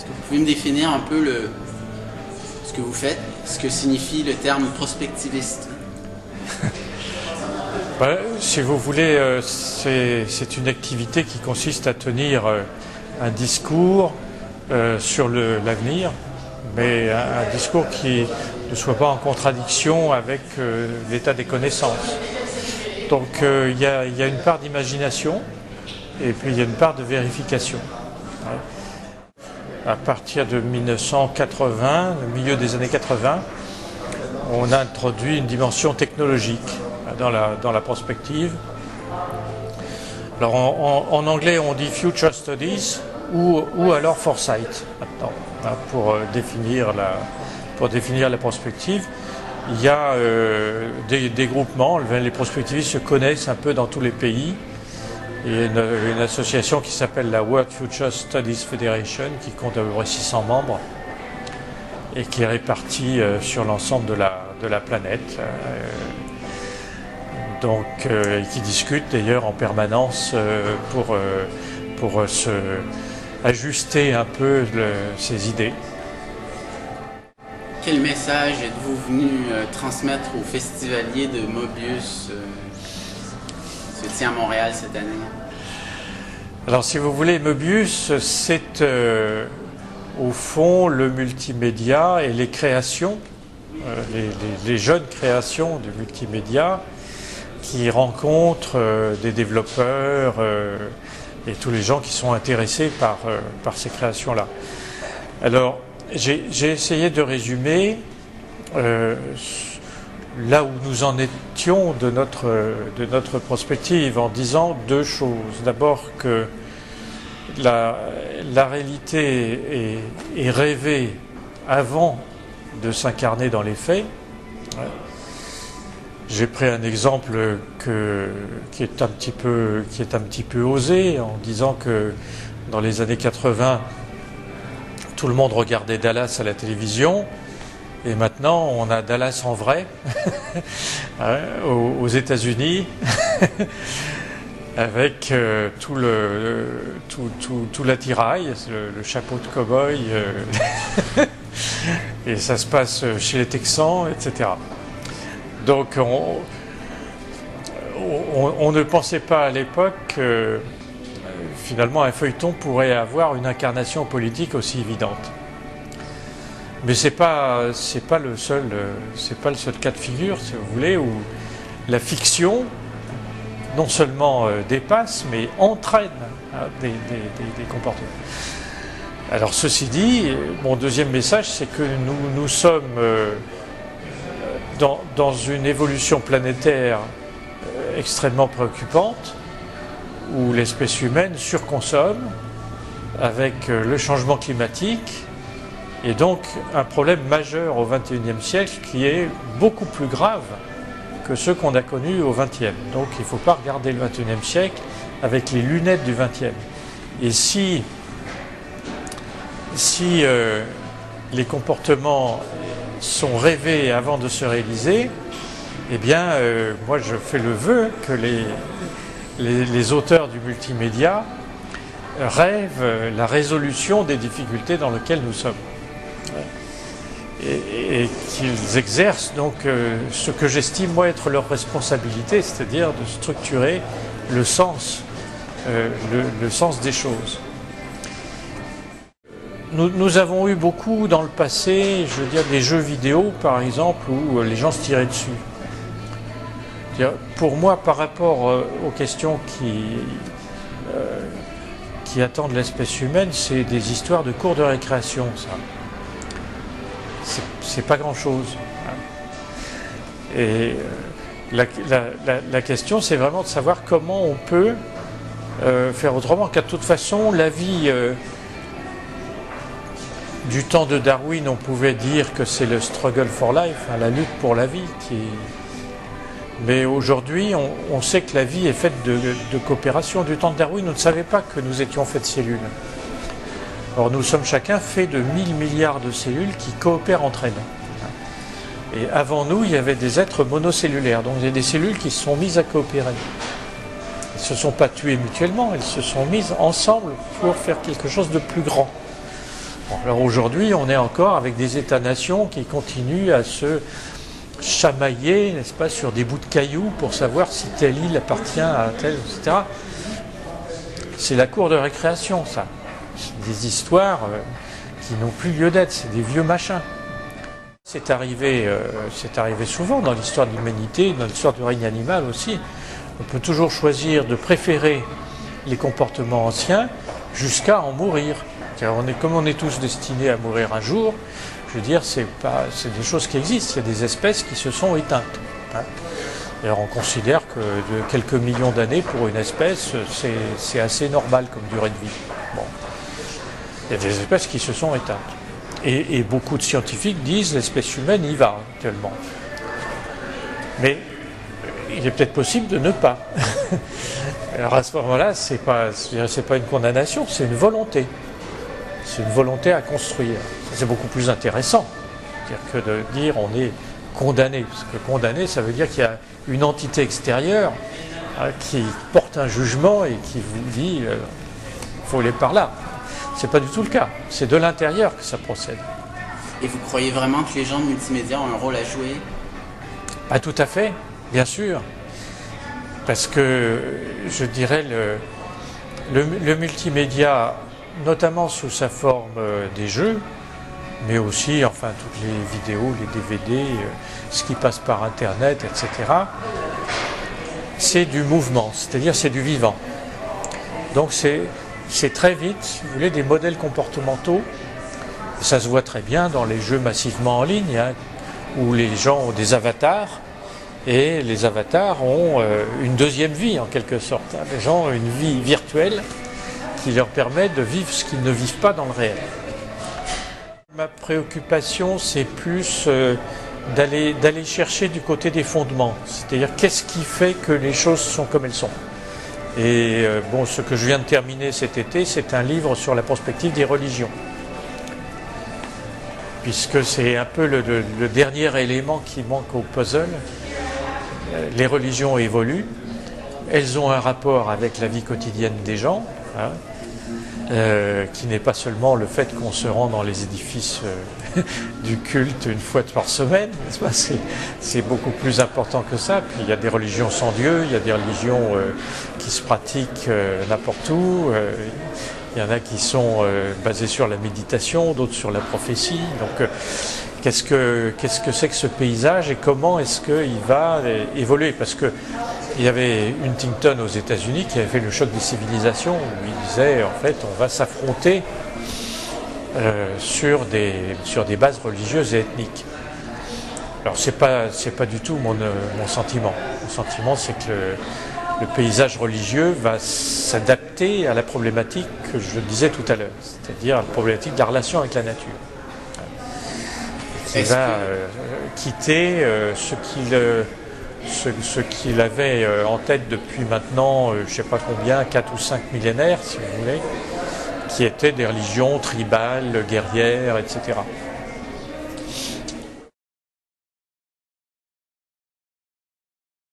Est-ce que vous pouvez me définir un peu ce que vous faites, ce que signifie le terme prospectiviste? Si vous voulez, c'est une activité qui consiste à tenir un discours sur l'avenir, mais un discours qui ne soit pas en contradiction avec l'état des connaissances. Donc il y a une part d'imagination et puis il y a une part de vérification. À partir de 1980, le milieu des années 80, on a introduit une dimension technologique dans la prospective. Alors en anglais on dit Future Studies ou alors Foresight maintenant, pour définir la prospective. Il y a des groupements, les prospectivistes se connaissent un peu dans tous les pays. Il y a une association qui s'appelle la World Future Studies Federation qui compte à peu près 600 membres et qui est répartie sur l'ensemble de la planète. Qui discutent d'ailleurs en permanence pour se ajuster un peu ses idées. Quel message êtes-vous venu transmettre aux festivaliers de Mobius qui se tient à Montréal cette année? Alors si vous voulez, Mobius, c'est au fond le multimédia et les créations, les jeunes créations du multimédia qui rencontrent des développeurs et tous les gens qui sont intéressés par ces créations-là. Alors, j'ai essayé de résumer là où nous en étions de notre prospective en disant deux choses. D'abord que la réalité est rêvée avant de s'incarner dans les faits. J'ai pris un exemple qui est un petit peu osé en disant que dans les années 80, tout le monde regardait Dallas à la télévision et maintenant on a Dallas en vrai aux États-Unis avec tout l'attirail, le chapeau de cow-boy et ça se passe chez les Texans, etc. Donc on ne pensait pas à l'époque que finalement un feuilleton pourrait avoir une incarnation politique aussi évidente. Mais c'est pas le seul cas de figure, si vous voulez, où la fiction non seulement dépasse, mais entraîne des comportements. Alors ceci dit, mon deuxième message, c'est que nous sommes dans une évolution planétaire extrêmement préoccupante, où l'espèce humaine surconsomme avec le changement climatique, et donc un problème majeur au XXIe siècle qui est beaucoup plus grave que ceux qu'on a connus au XXe. Donc il ne faut pas regarder le XXIe siècle avec les lunettes du XXe. Et si les comportements sont rêvés avant de se réaliser, eh bien, moi je fais le vœu que les auteurs du multimédia rêvent la résolution des difficultés dans lesquelles nous sommes. Et qu'ils exercent donc ce que j'estime moi être leur responsabilité, c'est-à-dire de structurer le sens des choses. Nous avons eu beaucoup dans le passé, je veux dire, des jeux vidéo par exemple où les gens se tiraient dessus. Pour moi, par rapport aux questions qui attendent l'espèce humaine, c'est des histoires de cours de récréation, ça. C'est pas grand-chose. Et la question, c'est vraiment de savoir comment on peut faire autrement, car de toute façon, la vie du temps de Darwin, on pouvait dire que c'est le struggle for life, la lutte pour la vie. Mais aujourd'hui, on sait que la vie est faite de coopération. Du temps de Darwin, on ne savait pas que nous étions faits de cellules. Or, nous sommes chacun faits de 1000 milliards de cellules qui coopèrent entre elles. Et avant nous, il y avait des êtres monocellulaires. Donc, il y a des cellules qui se sont mises à coopérer. Elles ne se sont pas tuées mutuellement, elles se sont mises ensemble pour faire quelque chose de plus grand. Bon, alors aujourd'hui, on est encore avec des États-nations qui continuent à se chamailler, n'est-ce pas, sur des bouts de cailloux pour savoir si telle île appartient à telle, etc. C'est la cour de récréation, ça. Des histoires qui n'ont plus lieu d'être, c'est des vieux machins. C'est arrivé souvent dans l'histoire de l'humanité, dans l'histoire du règne animal aussi. On peut toujours choisir de préférer les comportements anciens jusqu'à en mourir. Car comme on est tous destinés à mourir un jour, je veux dire, c'est des choses qui existent. Il y a des espèces qui se sont éteintes. Hein. Alors on considère que de quelques millions d'années pour une espèce, c'est assez normal comme durée de vie. Bon. Il y a des espèces qui se sont éteintes. Et beaucoup de scientifiques disent l'espèce humaine y va actuellement. Mais il est peut-être possible de ne pas. Alors à ce moment-là, c'est pas une condamnation, c'est une volonté. C'est une volonté à construire. C'est beaucoup plus intéressant que de dire on est condamné. Parce que condamné, ça veut dire qu'il y a une entité extérieure qui porte un jugement et qui vous dit il faut aller par là. C'est pas du tout le cas. C'est de l'intérieur que ça procède. Et vous croyez vraiment que les gens de multimédia ont un rôle à jouer? Ah, tout à fait, bien sûr. Parce que je dirais le multimédia, notamment sous sa forme des jeux, mais aussi enfin toutes les vidéos, les DVD, ce qui passe par Internet, etc. C'est du mouvement, c'est-à-dire c'est du vivant. Donc c'est très vite, si vous voulez, des modèles comportementaux. Ça se voit très bien dans les jeux massivement en ligne, hein, où les gens ont des avatars, et les avatars ont une deuxième vie en quelque sorte. Hein. Les gens ont une vie virtuelle qui leur permet de vivre ce qu'ils ne vivent pas dans le réel. Ma préoccupation, c'est plus d'aller chercher du côté des fondements, c'est-à-dire qu'est-ce qui fait que les choses sont comme elles sont. Et bon, ce que je viens de terminer cet été, c'est un livre sur la prospective des religions. Puisque c'est un peu le dernier élément qui manque au puzzle. Les religions évoluent, elles ont un rapport avec la vie quotidienne des gens, hein, qui n'est pas seulement le fait qu'on se rend dans les édifices du culte une fois par semaine, n'est-ce pas ? C'est beaucoup plus important que ça. Puis il y a des religions sans Dieu, il y a des religions qui se pratiquent n'importe où. Il y en a qui sont basées sur la méditation, d'autres sur la prophétie. Donc qu'est-ce que c'est que ce paysage et comment est-ce qu'il va évoluer ? Parce que il y avait Huntington aux États-Unis qui avait fait le choc des civilisations où il disait en fait on va s'affronter sur des bases religieuses et ethniques. Alors c'est pas du tout mon sentiment. Mon sentiment c'est que le paysage religieux va s'adapter à la problématique que je disais tout à l'heure, c'est-à-dire la problématique de la relation avec la nature. Qui va quitter ce qu'il avait en tête depuis maintenant, je ne sais pas combien, 4 ou 5 millénaires, si vous voulez, qui étaient des religions tribales, guerrières, etc.